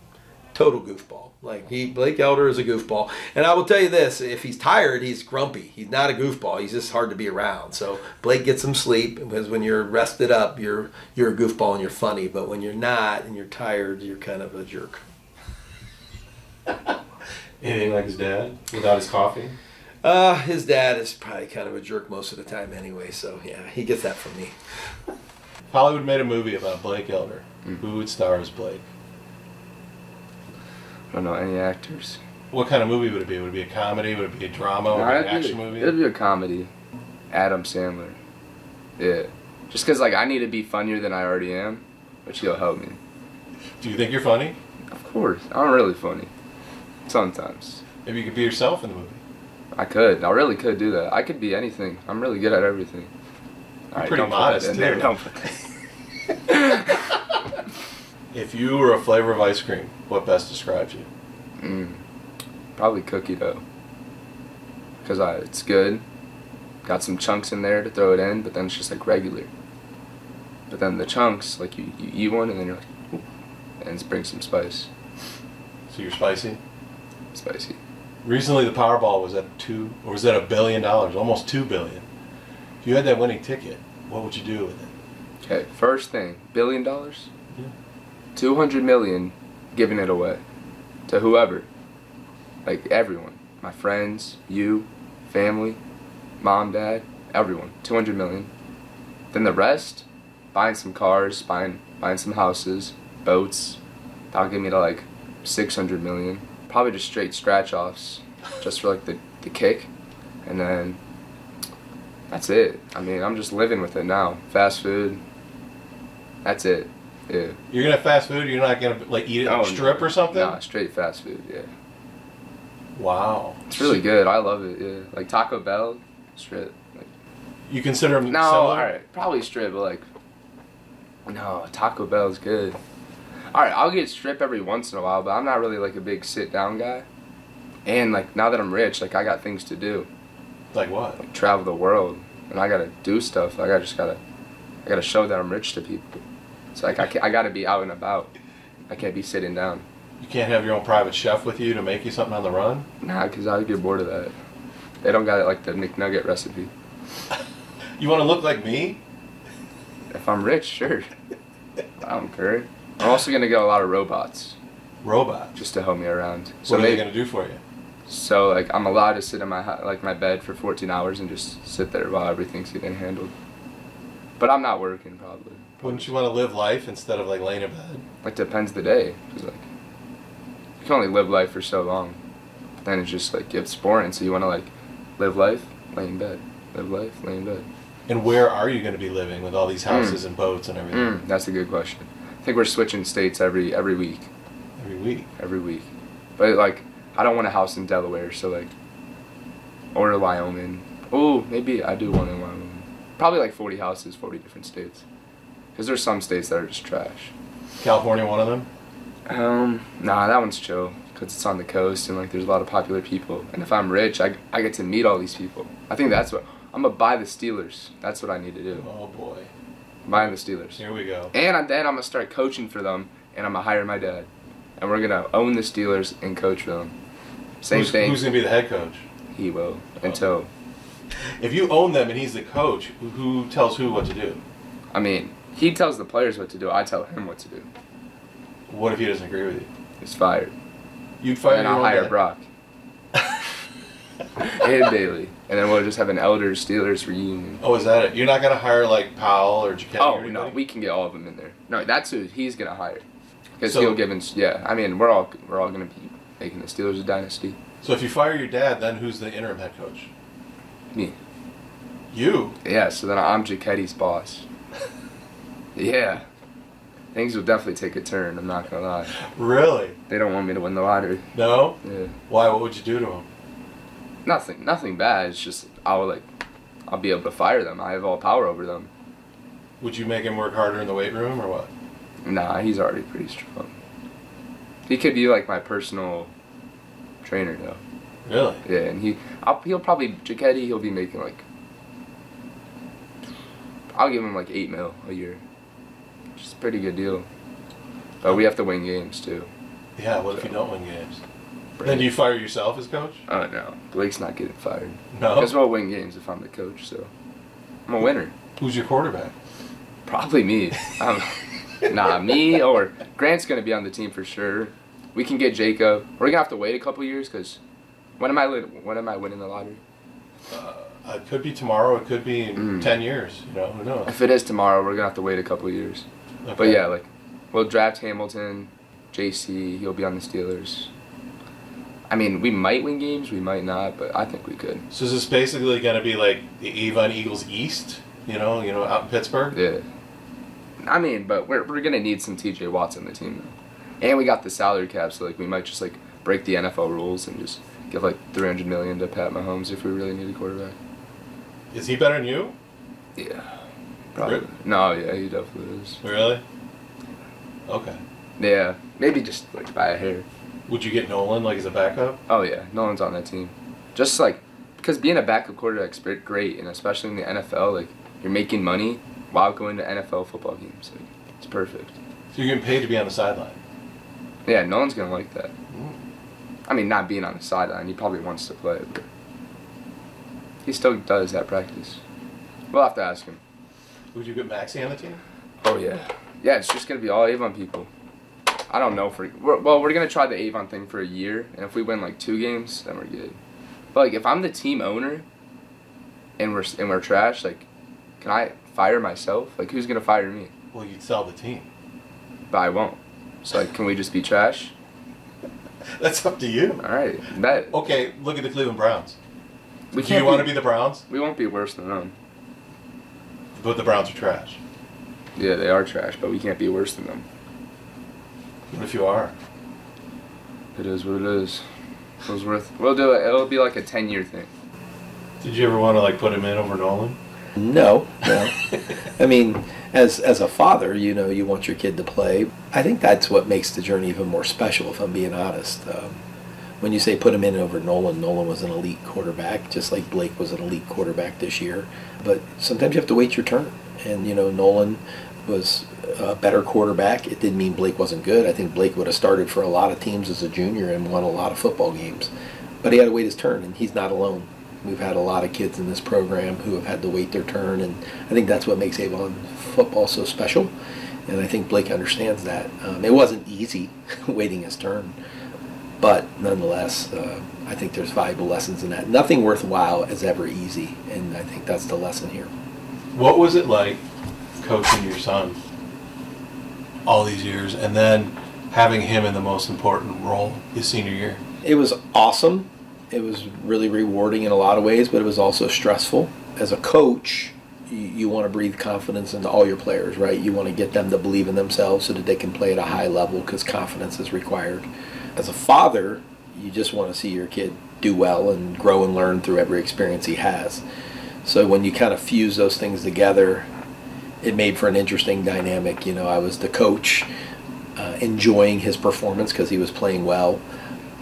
Total goofball. Like, Blake Elder is a goofball. And I will tell you this, if he's tired, he's grumpy. He's not a goofball. He's just hard to be around. So Blake gets some sleep, because when you're rested up, you're a goofball and you're funny. But when you're not and you're tired, you're kind of a jerk. Anything like his dad without his coffee? His dad is probably kind of a jerk most of the time anyway. So, yeah, he gets that from me. Hollywood made a movie about Blake Elder. Who would star as Blake? I don't know any actors. What kind of movie would it be? Would it be a comedy? Would it be a drama? Would it be an action movie? It'd be a comedy. Adam Sandler. Yeah. Just because, like, I need to be funnier than I already am, which he'll help me. Do you think you're funny? Of course. I'm really funny. Sometimes. Maybe you could be yourself in the movie. I could. I really could do that. I could be anything. I'm really good at everything. You're pretty modest, too. Don't put that. If you were a flavor of ice cream, what best describes you? Probably cookie dough. Because it's good. Got some chunks in there to throw it in, but then it's just like regular. But then the chunks, like you eat one and then you're like, ooh, and it brings some spice. So you're spicy? Spicy. Recently the Powerball was at $1 billion, almost $2 billion. If you had that winning ticket, what would you do with it? Okay, first thing, $1 billion? Yeah. 200 million, giving it away to whoever, like everyone, my friends, you, family, mom, dad, everyone. 200 million. Then the rest, buying some cars, buying some houses, boats. That'll give me to like 600 million. Probably just straight scratch offs, just for like the kick, and then that's it. I mean, I'm just living with it now. Fast food. That's it. Yeah. You're gonna have fast food. You're not gonna like eat it like strip or something. Nah, straight fast food. Yeah. Wow. It's really good. I love it. Yeah. Like Taco Bell, strip. Like, you consider them no, similar? all right, probably strip, but like, no, Taco Bell is good. All right, I'll get strip every once in a while, but I'm not really like a big sit down guy. And like now that I'm rich, like I got things to do. Like what? Like travel the world, and I gotta do stuff. I gotta show that I'm rich to people. So like I gotta be out and about. I can't be sitting down. You can't have your own private chef with you to make you something on the run? Nah, because I would get bored of that. They don't got it like the McNugget recipe. You want to look like me? If I'm rich, sure. I don't care. I'm also gonna get a lot of robots. Robots? Just to help me around. So what are they gonna do for you? So like I'm allowed to sit in my bed for 14 hours and just sit there while everything's getting handled. But I'm not working probably. Wouldn't you want to live life instead of like laying in bed? Like depends the day. 'Cause like you can only live life for so long. But then it's just like it's boring. So you want to like live life, lay in bed. Live life, lay in bed. And where are you going to be living with all these houses and boats and everything? That's a good question. I think we're switching states every week. Every week? Every week. But like I don't want a house in Delaware, so like, or Wyoming. Oh, maybe I do one in Wyoming. Probably like 40 houses, 40 different states. Because there's some states that are just trash. California, one of them? Nah, that one's chill. Because it's on the coast and like there's a lot of popular people. And if I'm rich, I get to meet all these people. I think that's what, I'm going to buy the Steelers. That's what I need to do. Oh boy. Buying the Steelers. Here we go. And then I'm going to start coaching for them. And I'm going to hire my dad. And we're going to own the Steelers and coach for them. Same thing. Who's going to be the head coach? He will. Until. If you own them and he's the coach, who tells who what to do? I mean, he tells the players what to do. I tell him what to do. What if he doesn't agree with you? He's fired. You'd fire And your I'll own hire dad? Brock. And Bailey. And then we'll just have an Elders Steelers reunion. Oh, is that it? You're not going to hire like Powell or Jaquetti? Oh, or no, anybody? we can get all of them in there. No, that's who he's going to hire. Because So- he'll give us, yeah. I mean, we're all going to be making the Steelers a dynasty. So if you fire your dad, then who's the interim head coach? Me. You? Yeah, so then I'm Jaquetti's boss. Yeah. Things will definitely take a turn, I'm not going to lie. Really? They don't want me to win the lottery. No? Yeah. Why? What would you do to him? Nothing bad. It's just I'll be able to fire them. I have all power over them. Would you make him work harder in the weight room or what? Nah, he's already pretty strong. He could be like my personal trainer though. Really? Yeah, and he'll probably Jaquetti. He'll be making like, I'll give him like $8 million a year, which is a pretty good deal. But we have to win games too. Yeah. What if you don't win games? Then do you fire yourself as coach? Oh no, Blake's not getting fired. No? Because we'll win games if I'm the coach. So I'm a winner. Who's your quarterback? Probably me. Nah, me or Grant's gonna be on the team for sure. We can get Jacob. We're gonna have to wait a couple years because when am I winning the lottery? It could be tomorrow. It could be in 10 years. You know, who knows? If it is tomorrow, we're gonna have to wait a couple years. Okay. But yeah, like we'll draft Hamilton, JC. He'll be on the Steelers. I mean, we might win games, we might not, but I think we could. So is this basically going to be like the Avon Eagles East? You know, out in Pittsburgh. Yeah. I mean, but we're gonna need some TJ Watts on the team though, and we got the salary cap, so like we might just like break the NFL rules and just give like $300 million to Pat Mahomes if we really need a quarterback. Is he better than you? Yeah. Probably. Really? No, yeah, he definitely is. Really? Okay. Yeah, maybe just like by a hair. Would you get Nolan like as a backup? Oh yeah, Nolan's on that team. Just like because being a backup quarterback's great, and especially in the NFL, like you're making money while going to NFL football games. Like, it's perfect. So you're getting paid to be on the sideline. Yeah, Nolan's gonna like that. I mean, not being on the sideline, he probably wants to play, but he still does at practice. We'll have to ask him. Would you get Maxie on the team? Oh yeah, yeah. It's just gonna be all Avon people. I don't know we're gonna try the Avon thing for a year, and if we win like 2 games, then we're good. But like if I'm the team owner, and we're trash, like, can I fire myself? Like who's gonna fire me? Well, you'd sell the team. But I won't. So like, can we just be trash? That's up to you. All right, bet. Okay, look at the Cleveland Browns. Do you want to be the Browns? We won't be worse than them. But the Browns are trash. Yeah, they are trash, but we can't be worse than them. What if you are? It is what it is. We'll do it. It'll be like a 10-year thing. Did you ever want to like put him in over Nolan? No. I mean, as a father, you want your kid to play. I think that's what makes the journey even more special, if I'm being honest. When you say put him in over Nolan was an elite quarterback, just like Blake was an elite quarterback this year. But sometimes you have to wait your turn. And, Nolan was a better quarterback. It didn't mean Blake wasn't good. I think Blake would have started for a lot of teams as a junior and won a lot of football games. But he had to wait his turn, and he's not alone. We've had a lot of kids in this program who have had to wait their turn, and I think that's what makes Avon football so special. And I think Blake understands that. It wasn't easy waiting his turn, but nonetheless, I think there's valuable lessons in that. Nothing worthwhile is ever easy, and I think that's the lesson here. What was it like coaching your son all these years and then having him in the most important role his senior year? It was awesome. It was really rewarding in a lot of ways, but it was also stressful. As a coach, you want to breathe confidence into all your players, right? You want to get them to believe in themselves so that they can play at a high level because confidence is required. As a father, you just want to see your kid do well and grow and learn through every experience he has. So when you kind of fuse those things together, it made for an interesting dynamic. You know, I was the coach, enjoying his performance because he was playing well,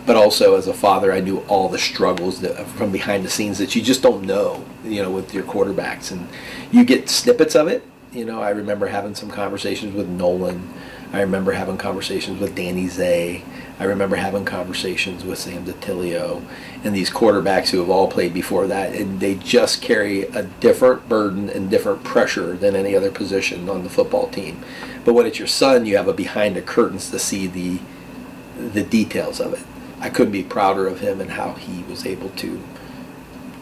but also as a father, I knew all the struggles from behind the scenes that you just don't know, you know, with your quarterbacks. And you get snippets of it. You know, I remember having some conversations with Nolan. I remember having conversations with Danny Zay. I remember having conversations with Sam Datilio and these quarterbacks who have all played before that, and they just carry a different burden and different pressure than any other position on the football team. But when it's your son, you have a behind the curtains to see the details of it. I couldn't be prouder of him and how he was able to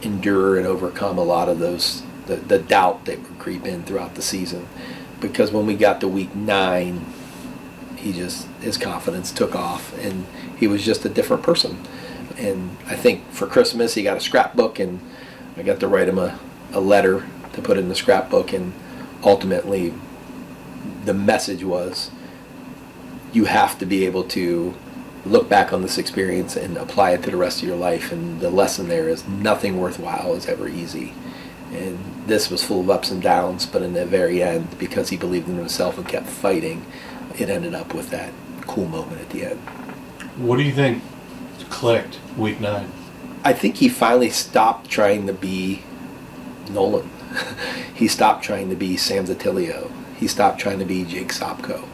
endure and overcome a lot of those, the doubt that would creep in throughout the season. Because when we got to week 9, his confidence took off, and he was just a different person. And I think for Christmas he got a scrapbook, and I got to write him a letter to put in the scrapbook, and ultimately the message was, you have to be able to look back on this experience and apply it to the rest of your life. And the lesson there is nothing worthwhile is ever easy. And this was full of ups and downs, but in the very end, because he believed in himself and kept fighting, it ended up with that cool moment at the end. What do you think clicked week 9? I think he finally stopped trying to be Nolan. He stopped trying to be Sam Datilio. He stopped trying to be Jake Sopko.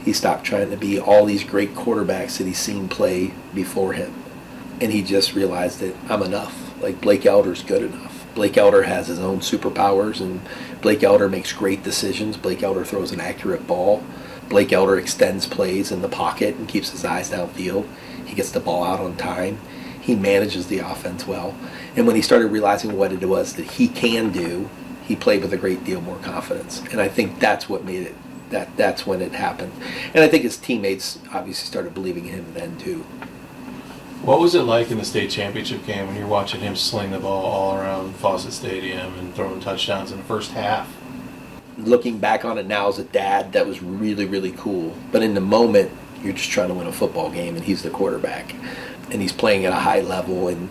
He stopped trying to be all these great quarterbacks that he's seen play before him. And he just realized that I'm enough. Like, Blake Elder's good enough. Blake Elder has his own superpowers, and Blake Elder makes great decisions. Blake Elder throws an accurate ball. Blake Elder extends plays in the pocket and keeps his eyes downfield. He gets the ball out on time. He manages the offense well. And when he started realizing what it was that he can do, he played with a great deal more confidence. And I think that's what made it, that's when it happened. And I think his teammates obviously started believing in him then too. What was it like in the state championship game when you're watching him sling the ball all around Fawcett Stadium and throwing touchdowns in the first half? Looking back on it now as a dad, that was really, really cool. But in the moment, you're just trying to win a football game, and he's the quarterback. And he's playing at a high level, and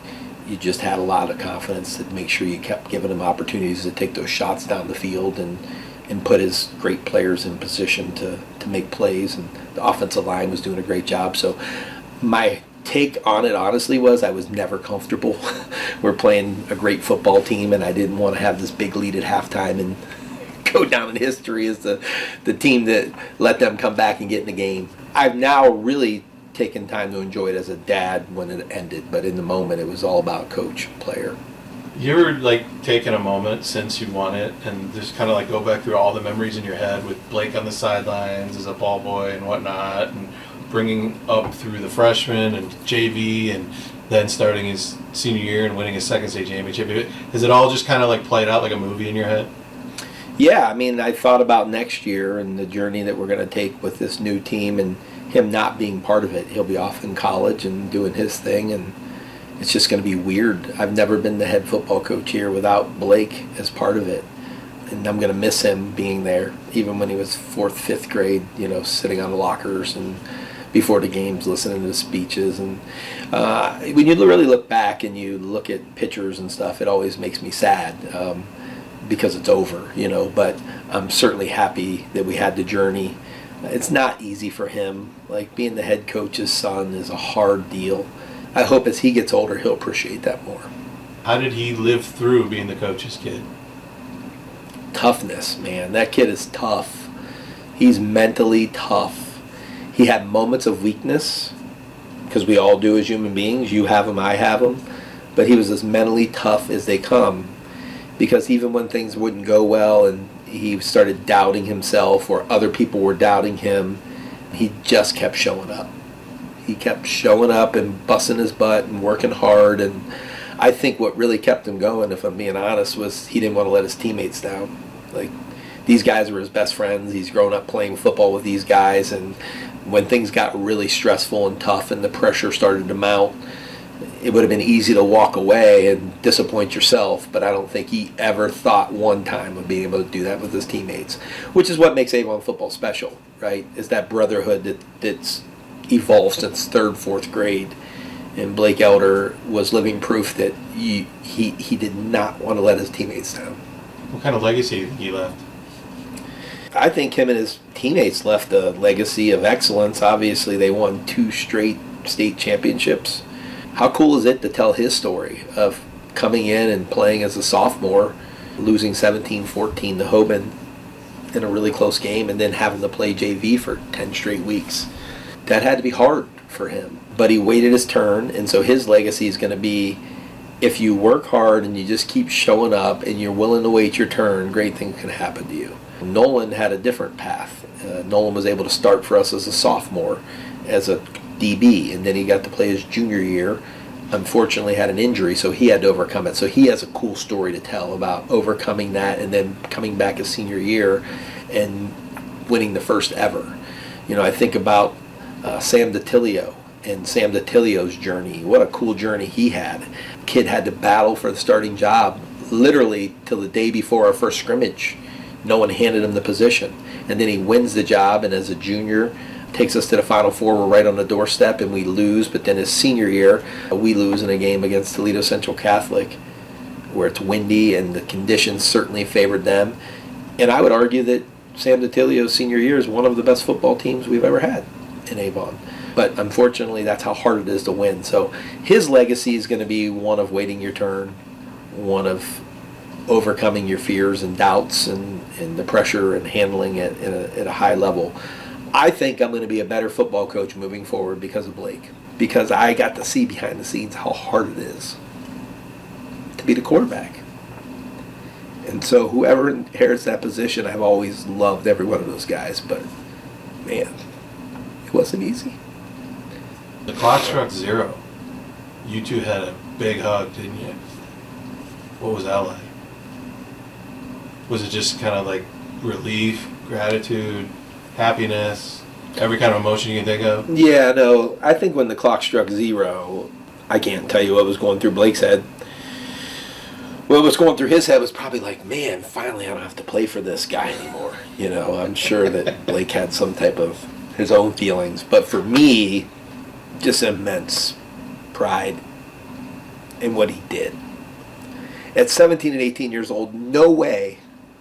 you just had a lot of confidence to make sure you kept giving him opportunities to take those shots down the field and put his great players in position to make plays. And the offensive line was doing a great job. So my take on it, honestly, was I was never comfortable. We're playing a great football team, and I didn't want to have this big lead at halftime and go down in history as the team that let them come back and get in the game. I've now really taken time to enjoy it as a dad when it ended, but in the moment it was all about coach, player. You ever like taken a moment since you won it and just kind of like go back through all the memories in your head with Blake on the sidelines as a ball boy and whatnot, and bringing up through the freshman and JV and then starting his senior year and winning his second state championship? Has it all just kind of like played out like a movie in your head? Yeah, I mean, I thought about next year and the journey that we're going to take with this new team and him not being part of it. He'll be off in college and doing his thing, and it's just going to be weird. I've never been the head football coach here without Blake as part of it, and I'm going to miss him being there, even when he was 4th, 5th grade, you know, sitting on the lockers and before the games listening to the speeches. And when you really look back and you look at pictures and stuff, it always makes me sad. Because it's over, you know, but I'm certainly happy that we had the journey. It's not easy for him. Like, being the head coach's son is a hard deal. I hope as he gets older, he'll appreciate that more. How did he live through being the coach's kid? Toughness, man. That kid is tough. He's mentally tough. He had moments of weakness, because we all do as human beings. You have them, I have them. But he was as mentally tough as they come. Because even when things wouldn't go well and he started doubting himself or other people were doubting him, he just kept showing up. He kept showing up and busting his butt and working hard. And I think what really kept him going, if I'm being honest, was he didn't want to let his teammates down. Like, these guys were his best friends. He's grown up playing football with these guys. And when things got really stressful and tough and the pressure started to mount, it would have been easy to walk away and disappoint yourself, but I don't think he ever thought one time of being able to do that with his teammates, which is what makes Avon football special, right? Is that brotherhood that's evolved since 3rd, 4th grade. And Blake Elder was living proof that he did not want to let his teammates down. What kind of legacy do you think he left? I think him and his teammates left a legacy of excellence. Obviously, they won 2 straight state championships. How cool is it to tell his story of coming in and playing as a sophomore, losing 17-14 to Hoban in a really close game, and then having to play JV for 10 straight weeks? That had to be hard for him. But he waited his turn, and so his legacy is going to be, if you work hard and you just keep showing up and you're willing to wait your turn, great things can happen to you. Nolan had a different path. Nolan was able to start for us as a sophomore, as a DB, and then he got to play his junior year. Unfortunately had an injury, so he had to overcome it. So he has a cool story to tell about overcoming that and then coming back his senior year and winning the first ever. You know, I think about Sam DiTilio and Sam DiTilio's journey. What a cool journey he had. Kid had to battle for the starting job literally till the day before our first scrimmage. No one handed him the position. And then he wins the job, and as a junior, takes us to the Final Four. We're right on the doorstep, and we lose. But then his senior year, we lose in a game against Toledo Central Catholic, where it's windy and the conditions certainly favored them. And I would argue that Sam DiTilio's senior year is one of the best football teams we've ever had in Avon. But unfortunately, that's how hard it is to win. So his legacy is going to be one of waiting your turn, one of overcoming your fears and doubts and the pressure and handling it at a high level. I think I'm going to be a better football coach moving forward because of Blake. Because I got to see behind the scenes how hard it is to be the quarterback. And so whoever inherits that position, I've always loved every one of those guys. But, man, it wasn't easy. The clock struck 0. You two had a big hug, didn't you? What was that like? Was it just kind of like relief, gratitude, happiness, every kind of emotion you can think of? Yeah, no, I think when the clock struck 0, I can't tell you what was going through Blake's head. What was going through his head was probably like, man, finally I don't have to play for this guy anymore. You know, I'm sure that Blake had some type of his own feelings. But for me, just immense pride in what he did. At 17 and 18 years old, no way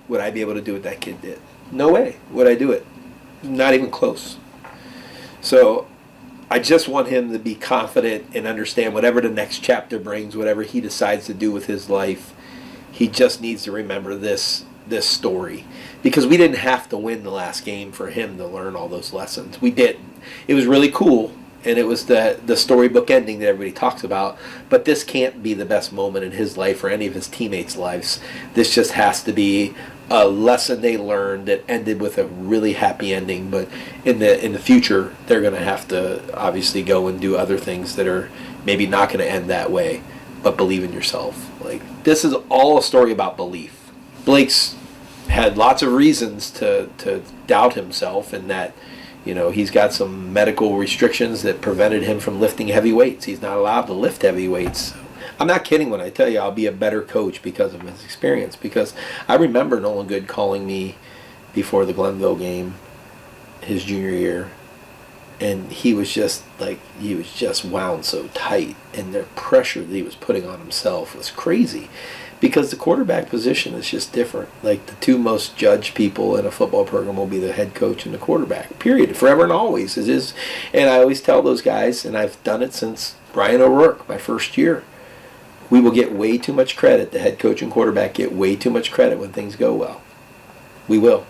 would I be able to do what that kid did. No way would I do it. Not even close. So I just want him to be confident and understand whatever the next chapter brings, whatever he decides to do with his life, he just needs to remember this story. Because we didn't have to win the last game for him to learn all those lessons. We didn't. It was really cool, and it was the storybook ending that everybody talks about, but this can't be the best moment in his life or any of his teammates' lives. This just has to be a lesson they learned that ended with a really happy ending, but in the future they're going to have to obviously go and do other things that are maybe not going to end that way, but believe in yourself. Like, this is all a story about belief. Blake's had lots of reasons to doubt himself, and that, you know, he's got some medical restrictions that prevented him from lifting heavy weights. He's not allowed to lift heavy weights. I'm not kidding when I tell you I'll be a better coach because of his experience. Because I remember Nolan Good calling me before the Glenville game, his junior year, and he was just wound so tight, and the pressure that he was putting on himself was crazy. Because the quarterback position is just different. Like, the two most judged people in a football program will be the head coach and the quarterback. Period. Forever and always. It is. And I always tell those guys, and I've done it since Brian O'Rourke, my first year, we will get way too much credit. The head coach and quarterback get way too much credit when things go well. We will.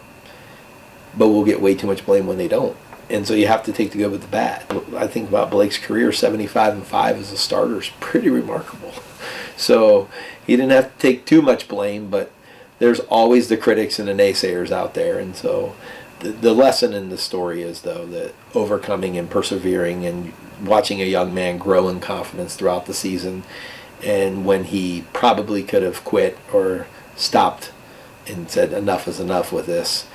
But we'll get way too much blame when they don't. And so you have to take the good with the bad. I think about Blake's career, 75-5 as a starter is pretty remarkable. So he didn't have to take too much blame, but there's always the critics and the naysayers out there. And so the lesson in the story is, though, that overcoming and persevering and watching a young man grow in confidence throughout the season, and when he probably could have quit or stopped and said enough is enough with this,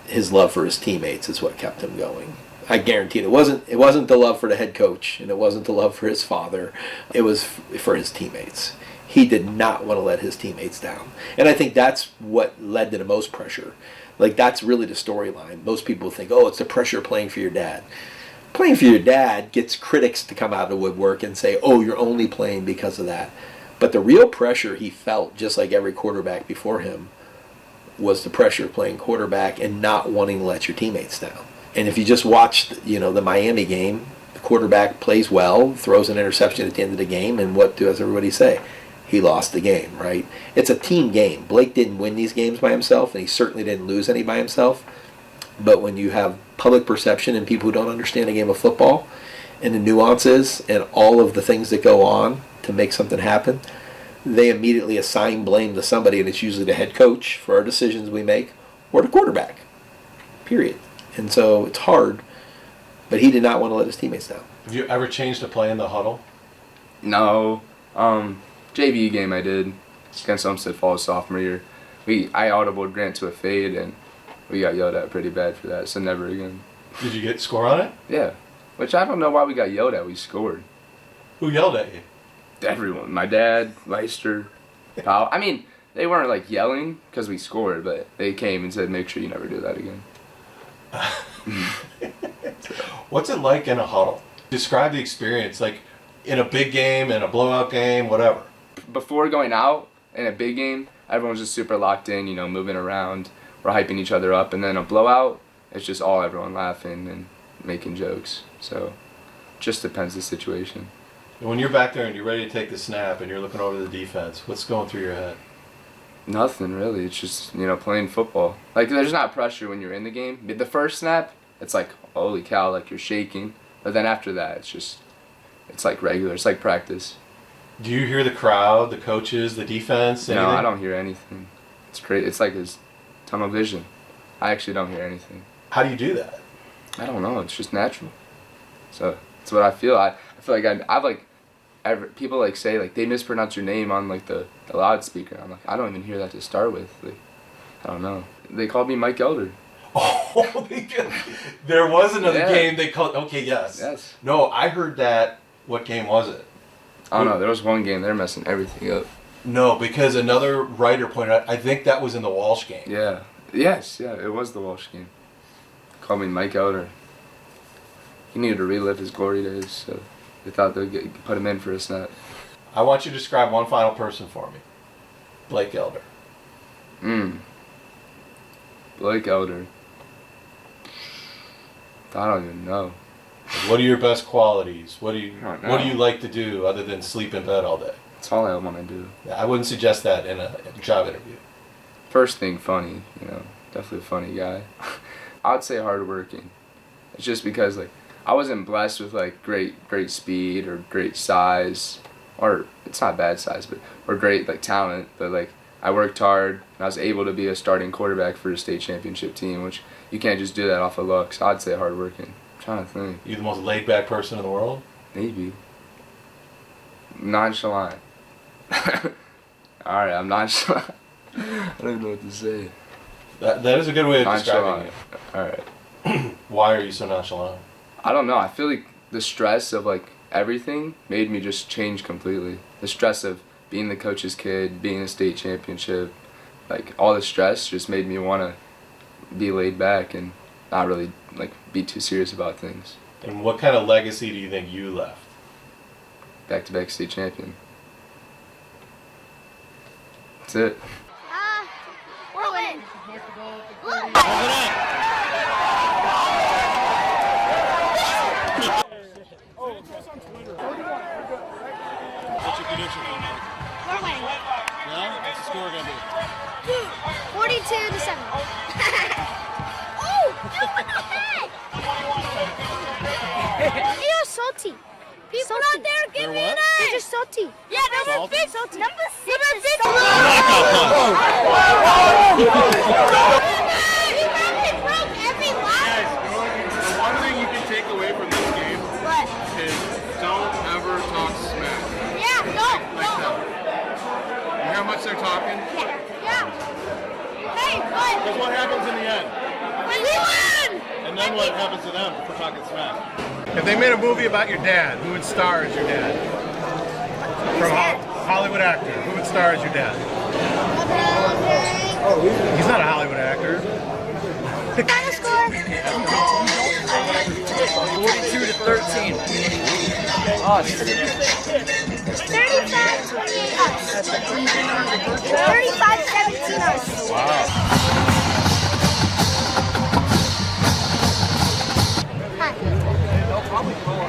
his love for his teammates is what kept him going. I guarantee it wasn't the love for the head coach, and it wasn't the love for his father. It was for his teammates. He did not want to let his teammates down. And I think that's what led to the most pressure. Like, that's really the storyline. Most people think, oh, it's the pressure of playing for your dad. Playing for your dad gets critics to come out of the woodwork and say, oh, you're only playing because of that. But the real pressure he felt, just like every quarterback before him, was the pressure of playing quarterback and not wanting to let your teammates down. And if you just watched, the Miami game, the quarterback plays well, throws an interception at the end of the game, and what does everybody say? He lost the game, right? It's a team game. Blake didn't win these games by himself, and he certainly didn't lose any by himself. But when you have public perception and people who don't understand a game of football and the nuances and all of the things that go on to make something happen, they immediately assign blame to somebody, and it's usually the head coach for our decisions we make or the quarterback, period. And so it's hard, but he did not want to let his teammates down. Have you ever changed a play in the huddle? No. JV game I did against Olmsted Falls sophomore year. I audibled Grant to a fade, and we got yelled at pretty bad for that, so never again. Did you get score on it? Yeah. Which I don't know why we got yelled at. We scored. Who yelled at you? Everyone. My dad, Leister, Powell. I mean, they weren't like yelling because we scored, but they came and said, make sure you never do that again. What's it like in a huddle? Describe the experience, like in a big game, in a blowout game, whatever. Before going out in a big game, everyone's just super locked in, moving around. We're hyping each other up, and then a blowout, it's just all everyone laughing and making jokes. So, just depends the situation. And when you're back there and you're ready to take the snap and you're looking over the defense, what's going through your head? Nothing really. It's just playing football. Like there's not pressure when you're in the game. The first snap, it's like holy cow, like you're shaking. But then after that, it's like regular. It's like practice. Do you hear the crowd, the coaches, the defense? No, anything? I don't hear anything. It's great. It's like his tunnel vision. I actually don't hear anything. How do you do that? I don't know. It's just natural. So it's what I feel. I feel like I've like people like say like they mispronounce your name on like the loudspeaker. I'm like I don't even hear that to start with. Like I don't know. They called me Mike Elder. Oh, there was another Yeah. game they called. Okay, yes. Yes. No, I heard that. What game was it? I don't know. There was one game they're messing everything up. No, because another writer pointed out. I think that was in the Walsh game. Yeah. Yes. Yeah. It was the Walsh game. Called me Mike Elder. He needed to relive his glory days, so they thought they'd put him in for a snap. I want you to describe one final person for me. Blake Elder. Blake Elder. I don't even know. What are your best qualities? What do you I don't know. What do you like to do other than sleep in bed all day? That's all I want to do. I wouldn't suggest that in a job interview. First thing, funny. Definitely a funny guy. I would say hardworking. It's just because like I wasn't blessed with like great speed or great size, or it's not bad size, but or great like talent. But like I worked hard and I was able to be a starting quarterback for a state championship team, which you can't just do that off of luck. So I'd say hardworking. I'm trying to think. You the most laid back person in the world? Maybe. Nonchalant. Alright, I'm nonchalant. I don't even know what to say. That is a good way of describing Alright. it. Why are you so nonchalant? I don't know. I feel like the stress of like everything made me just change completely. The stress of being the coach's kid, being a state championship, like all the stress just made me want to be laid back and not really like be too serious about things. And what kind of legacy do you think you left? Back-to-back state champion. That's it. We're winning. What's your prediction? We're winning. Yeah? What's the score going to be? 42-7. Oh! No, what the heck? You're salty. People out there give me that. They're just salty. Yeah, number 6. Salty. Number 6. Number 6. He probably broke every line. The one thing you can take away from this game What? is don't ever talk smack. Yeah, no. Like that. You hear how much they're talking? Yeah. Hey, but Because what happens in the end? we win. And then what happens to them for talking smack? If they made a movie about your dad, who would star as your dad? From Hollywood actor, who would star as your dad? He's not a Hollywood actor. Final score. 42-7. 14. Us. 35-28 us. 35-17 us. Wow.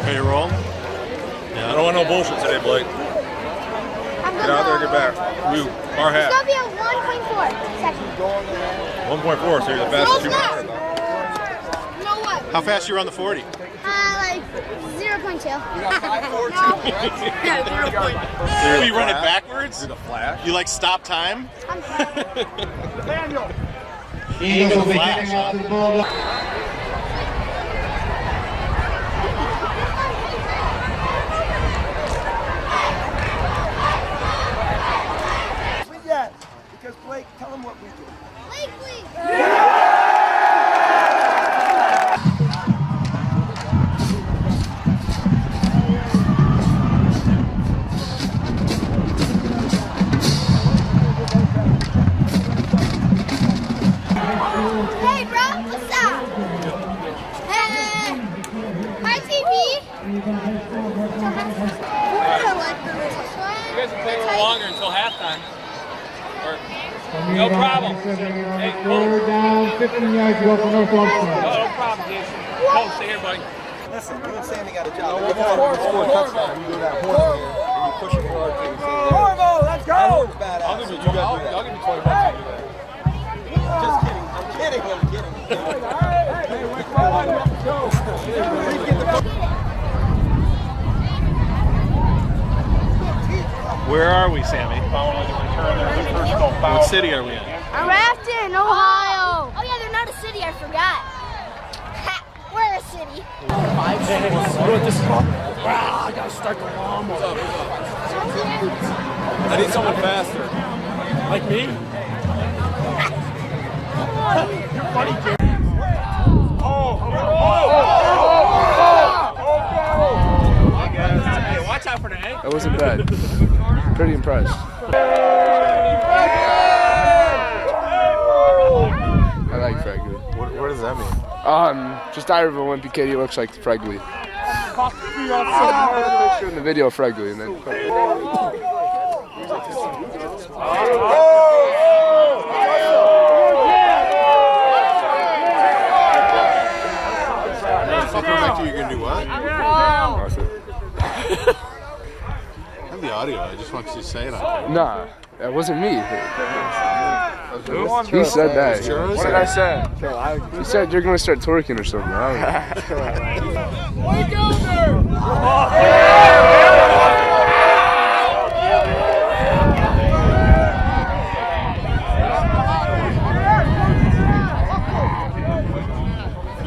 Hey, you roll? Yeah. I don't want no bullshit today, Blake. Get out there and get back. You are half. It's going to be a 1.4 second. 1.4, so you're the fastest you can. You know what? How fast you run the 40? Like 0.2. So you run it backwards? You're the Flash? You like stop time? Eagles will be kicking off to the ball. Because Blake, tell him what we do. Blake, please. Hey, bro, what's up? Hey, my TV. You guys will play a little longer until halftime. No problem. Hey, Third down, 15 yards to go for North Armstrong. no problem, Jason. Cole, stay here, buddy. Listen, you and Sammy got a job. You score a touchdown. You do that horn here, and you push it forward. Let's go! I'll give you 20 bucks to do that. Just kidding. I'm kidding. Where are we, Sammy? What city are we in? I'm Rafton, Ohio. Oh yeah, they're not a city, I forgot. Ha, we're a city. Wow, I gotta start the lawnmower. I need someone faster. Like me? Hey, watch out for the ankle. That wasn't bad. Pretty impressed. I like Fregley. What does that mean? Just out of a wimpy kid, he looks like Fregley. In the video, Fregley, and then. You're gonna do what? Have the audio. I just want you to say it on camera. Nah, that wasn't me. He said that. What did I say? He said you're gonna start twerking or something.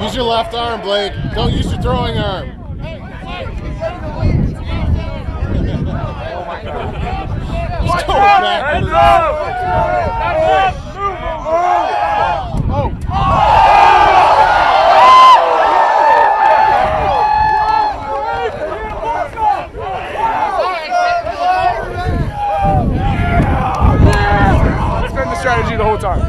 Use your left arm, Blake. Don't use your throwing arm. He's going backwards. That's been the strategy the whole time.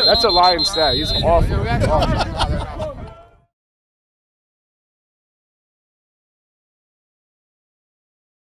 That's a Lion stat. He's awful.